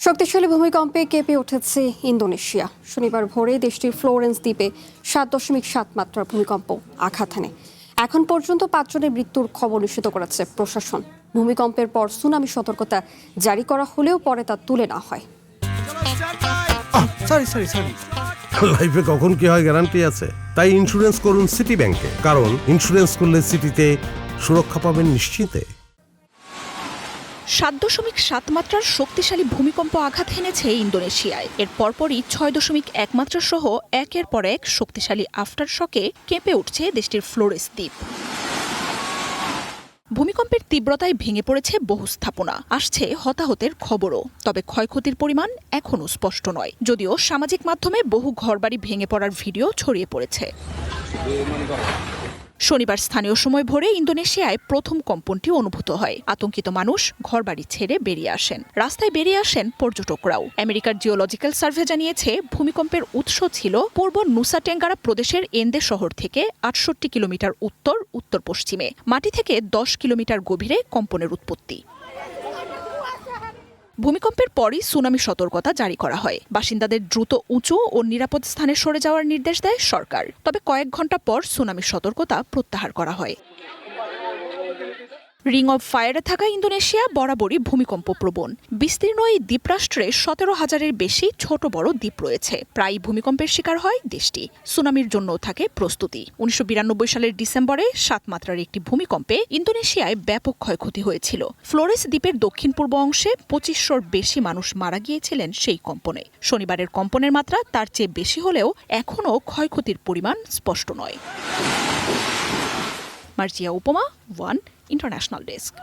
শক্তিশালী ভূমিকম্পে কেঁপে উঠেছে ইন্দোনেশিয়া। শনিবার ভোরে দেশটির ফ্লোরেন্স দ্বীপে 7.7 মাত্রার ভূমিকম্প আঘাত হানে। এখন পর্যন্ত 5 জনের মৃত্যুর খবর নিশ্চিত করেছে প্রশাসন। ভূমিকম্পের পর সুনামি সতর্কতা জারি করা হলেও পরে তা তুলে নেওয়া হয়। লাইফে কখন কি হয় গ্যারান্টি আছে, তাই ইন্স্যুরেন্স করুন সিটি ব্যাংকে, কারণ ইন্স্যুরেন্স করলে সিটিতে সুরক্ষা পাবেন নিশ্চিন্তে। 7.7 মাত্রার শক্তিশালী ভূমিকম্প আঘাত হেনেছে ইন্দোনেশিয়ায়। এর পরপরই 6.1 মাত্রা সহ একের পর এক শক্তিশালী আফটার শকে কেঁপে উঠছে দেশটির ফ্লোরেন্স দ্বীপ। ভূমিকম্পের তীব্রতায় ভেঙে পড়েছে বহু স্থাপনা, আসছে হতাহতের খবরও। তবে ক্ষয়ক্ষতির পরিমাণ এখনও স্পষ্ট নয়, যদিও সামাজিক মাধ্যমে বহু ঘরবাড়ি ভেঙে পড়ার ভিডিও ছড়িয়ে পড়েছে। শনিবার স্থানীয় সময় ভোরে ইন্দোনেশিয়ায় প্রথম কম্পনটি অনুভূত হয়। আতঙ্কিত মানুষ ঘরবাড়ি ছেড়ে বেরিয়ে আসেন, রাস্তায় বেরিয়ে আসেন পর্যটকরাও। আমেরিকার জিওলজিক্যাল সার্ভে জানিয়েছে ভূমিকম্পের উৎস ছিল পূর্ব নুসা টেঙ্গারা প্রদেশের এন্দে শহর থেকে 68 কিলোমিটার উত্তর পশ্চিমে। মাটি থেকে 10 কিলোমিটার গভীরে কম্পনের উৎপত্তি। ভূমিকম্পের পরই সুনামি সতর্কতা জারি করা হয়। বাসিন্দাদের দ্রুত উঁচু ও নিরাপদ স্থানে সরে যাওয়ার নির্দেশ দেয় সরকার। তবে কয়েক ঘন্টা পর সুনামি সতর্কতা প্রত্যাহার করা হয়। রিং অব ফায়ারে থাকা ইন্দোনেশিয়া বরাবরই ভূমিকম্প প্রবণ। বিস্তীর্ণ এই দ্বীপরাষ্ট্রে 17,000-এর বেশি ছোট বড় দ্বীপ রয়েছে। প্রায় ভূমিকম্পের শিকার হয় দেশটি। সুনামির জন্যও থাকে প্রস্তুতি। 1992 সালের ডিসেম্বরে 7 মাত্রার একটি ভূমিকম্পে ইন্দোনেশিয়ায় ব্যাপক ক্ষয়ক্ষতি হয়েছিল। ফ্লোরেন্স দ্বীপের দক্ষিণ পূর্ব অংশে 2500-র বেশি মানুষ মারা গিয়েছিলেন সেই কম্পনে। শনিবারের কম্পনের মাত্রা তার চেয়ে বেশি হলেও এখনও ক্ষয়ক্ষতির পরিমাণ স্পষ্ট নয়। মার্জিয়া উপমা, ওয়ান ইন্টারন্যাশনাল ডেস্ক।